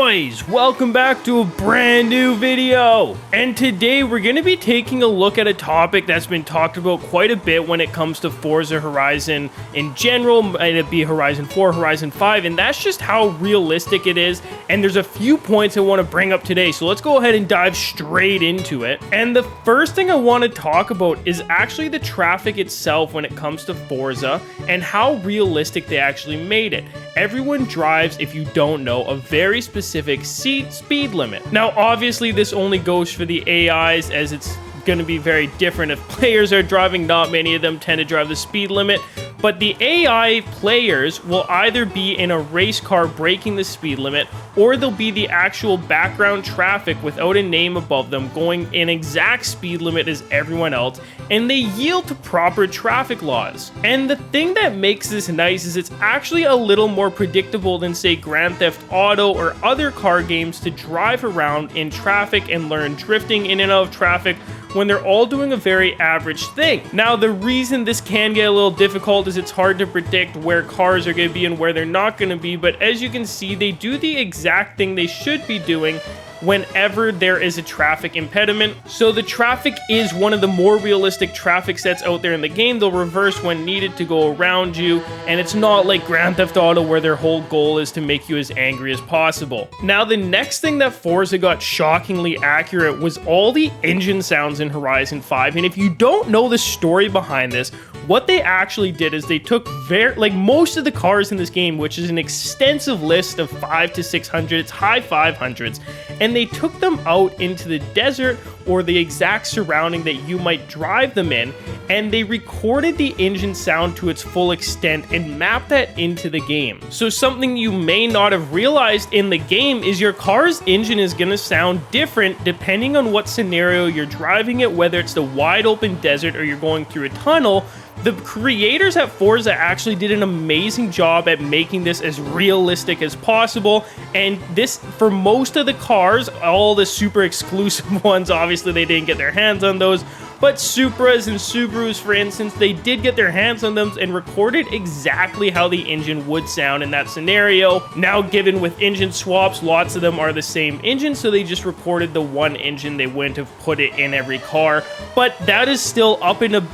boys, welcome back to a brand new video. And today we're going to be taking a look at a topic that's been talked about quite a bit when it comes to Forza Horizon in general. Might it be Horizon 4, Horizon 5, and that's just how realistic it is. And there's a few points I want to bring up today, so let's go ahead and dive straight into it. And the first thing I want to talk about is actually the traffic itself when it comes to Forza and how realistic they actually made it. Everyone drives, if you don't know, a very specific speed limit. Now, obviously, this only goes for the AIs, as it's going to be very different if players are driving. Not many of them tend to drive the speed limit, but the AI players will either be in a race car breaking the speed limit, or they'll be the actual background traffic without a name above them going an exact speed limit as everyone else, and they yield to proper traffic laws. And the thing that makes this nice is it's actually a little more predictable than, say, Grand Theft Auto or other car games to drive around in traffic and learn drifting in and out of traffic when they're all doing a very average thing. Now, the reason this can get a little difficult is it's hard to predict where cars are going to be and where they're not going to be, but as you can see, they do the exact thing they should be doing whenever there is a traffic impediment. So the traffic is one of the more realistic traffic sets out there in the game. They'll reverse when needed to go around you, and it's not like Grand Theft Auto where their whole goal is to make you as angry as possible. Now, the next thing that Forza got shockingly accurate was all the engine sounds in Horizon 5, and if you don't know the story behind this, what they actually did is they took most of the cars in this game, which is an extensive list of 5 to 600, it's high 500s, and they took them out into the desert or the exact surrounding that you might drive them in, and they recorded the engine sound to its full extent and mapped that into the game. So something you may not have realized in the game is your car's engine is going to sound different depending on what scenario you're driving it, whether it's the wide open desert or you're going through a tunnel. The creators at Forza actually did an amazing job at making this as realistic as possible, and this, for most of the cars, all the super exclusive ones, obviously they didn't get their hands on those, but Supras and Subarus, for instance, they did get their hands on them and recorded exactly how the engine would sound in that scenario. Now, given with engine swaps, lots of them are the same engine, so they just recorded the one engine. They wouldn't have put it in every car, but that is still up in a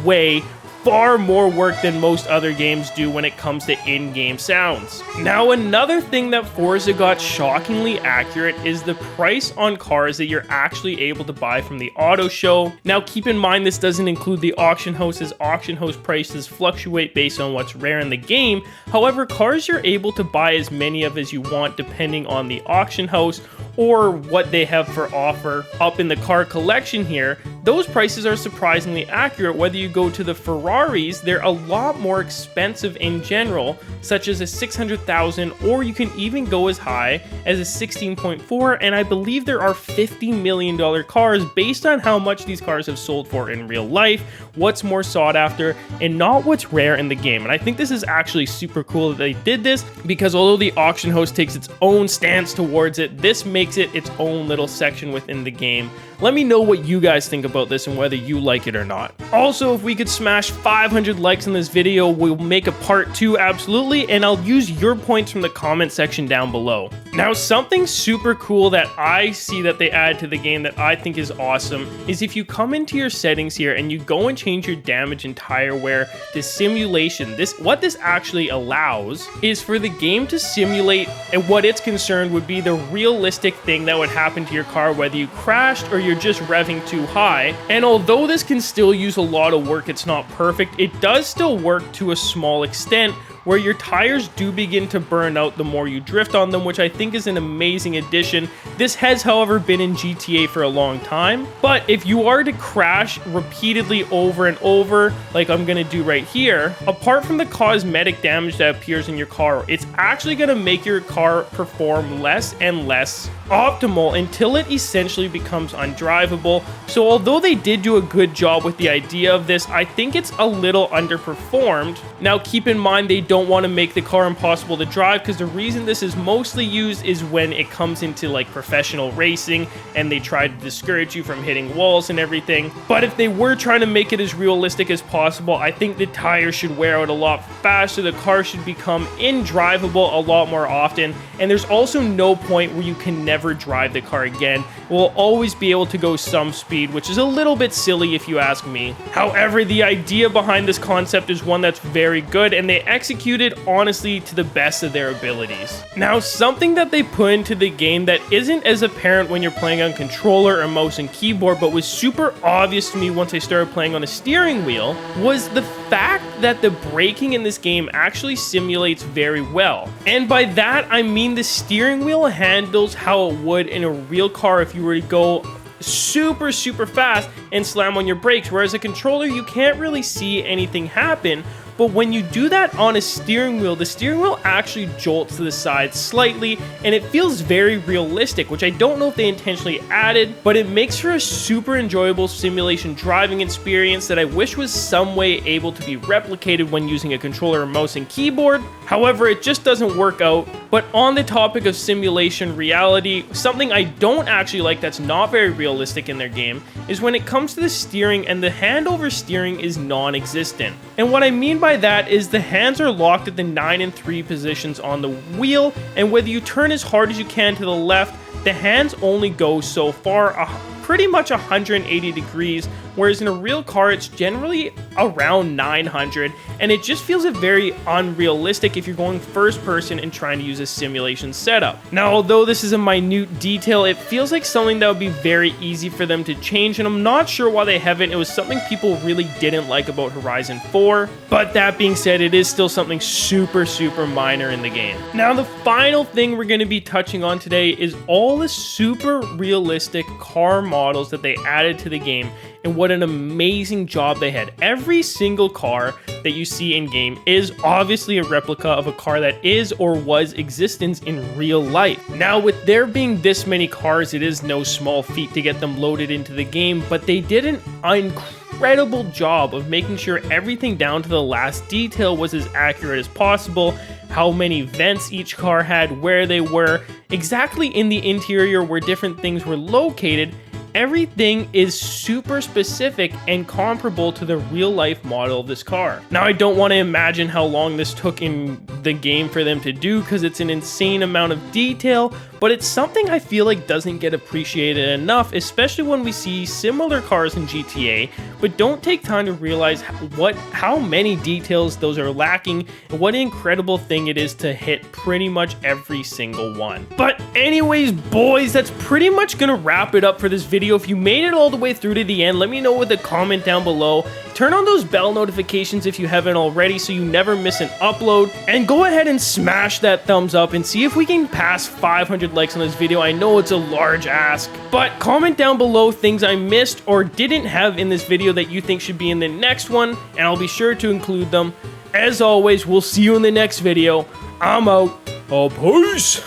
way far more work than most other games do when it comes to in-game sounds. Now, another thing that Forza got shockingly accurate is the price on cars that you're actually able to buy from the auto show. Now, keep in mind this doesn't include the auction house, as auction house prices fluctuate based on what's rare in the game. However, cars you're able to buy as many of as you want depending on the auction house or what they have for offer up in the car collection here. Those prices are surprisingly accurate. Whether you go to the Ferraris, they're a lot more expensive in general, such as a 600,000, or you can even go as high as a 16.4, and I believe there are $50 million cars based on how much these cars have sold for in real life, what's more sought after, and not what's rare in the game. And I think this is actually super cool that they did this, because although the auction house takes its own stance towards it, this makes it its own little section within the game. Let me know what you guys think about this and whether you like it or not. Also, if we could smash 500 likes on this video, we'll make a part 2 absolutely, and I'll use your points from the comment section down below. Now, something super cool that I see that they add to the game that I think is awesome is if you come into your settings here and you go and change your damage and tire wear to simulation, what this actually allows is for the game to simulate, and what it's concerned would be the realistic thing that would happen to your car, whether you crashed or you're just revving too high. And although this can still use a lot of work, it's not perfect, it does still work to a small extent, where your tires do begin to burn out the more you drift on them, which I think is an amazing addition. This has, however, been in GTA for a long time, but if you are to crash repeatedly over and over, like I'm gonna do right here, apart from the cosmetic damage that appears in your car, it's actually gonna make your car perform less and less optimal until it essentially becomes undrivable. So although they did do a good job with the idea of this, I think it's a little underperformed. Now, keep in mind, they don't want to make the car impossible to drive, because the reason this is mostly used is when it comes into like professional racing and they try to discourage you from hitting walls and everything. But if they were trying to make it as realistic as possible, I think the tires should wear out a lot faster, the car should become indrivable a lot more often, and there's also no point where you can never drive the car again. We'll always be able to go some speed, which is a little bit silly if you ask me. However, the idea behind this concept is one that's very good, and they execute it honestly to the best of their abilities. Now, something that they put into the game that isn't as apparent when you're playing on controller or mouse and keyboard, but was super obvious to me once I started playing on a steering wheel, was the fact that the braking in this game actually simulates very well. And by that, I mean the steering wheel handles how it would in a real car if you were to go super fast and slam on your brakes, whereas a controller, you can't really see anything happen. But when you do that on a steering wheel, the steering wheel actually jolts to the side slightly, and it feels very realistic, which I don't know if they intentionally added, but it makes for a super enjoyable simulation driving experience that I wish was some way able to be replicated when using a controller, mouse, and keyboard. However, it just doesn't work out. But on the topic of simulation reality, something I don't actually like that's not very realistic in their game is when it comes to the steering, and the hand over steering is non-existent. And what I mean by that is the hands are locked at the 9 and 3 positions on the wheel, and whether you turn as hard as you can to the left, the hands only go so far, pretty much 180 degrees, whereas in a real car it's generally around 900, and it just feels very unrealistic if you're going first person and trying to use a simulation setup. Now, although this is a minute detail, it feels like something that would be very easy for them to change, and I'm not sure why they haven't. It was something people really didn't like about Horizon 4, but that being said, it is still something super minor in the game. Now, the final thing we're going to be touching on today is all the super realistic car models that they added to the game, and what an amazing job they had. Every single car that you see in game is obviously a replica of a car that is or was existence in real life. Now, with there being this many cars, it is no small feat to get them loaded into the game, but they did an incredible job of making sure everything down to the last detail was as accurate as possible. How many vents each car had, where they were, exactly in the interior where different things were located. Everything is super specific and comparable to the real life model of this car. Now, I don't want to imagine how long this took in the game for them to do, because it's an insane amount of detail, but it's something I feel like doesn't get appreciated enough, especially when we see similar cars in GTA, but don't take time to realize how many details those are lacking, and what an incredible thing it is to hit pretty much every single one. But anyways, boys, that's pretty much gonna wrap it up for this video. If you made it all the way through to the end, let me know with a comment down below. Turn on those bell notifications if you haven't already so you never miss an upload, and go ahead and smash that thumbs up and see if we can pass 500 likes on this video. I know it's a large ask, but comment down below things I missed or didn't have in this video that you think should be in the next one, and I'll be sure to include them. As always, we'll see you in the next video. I'm out. Peace.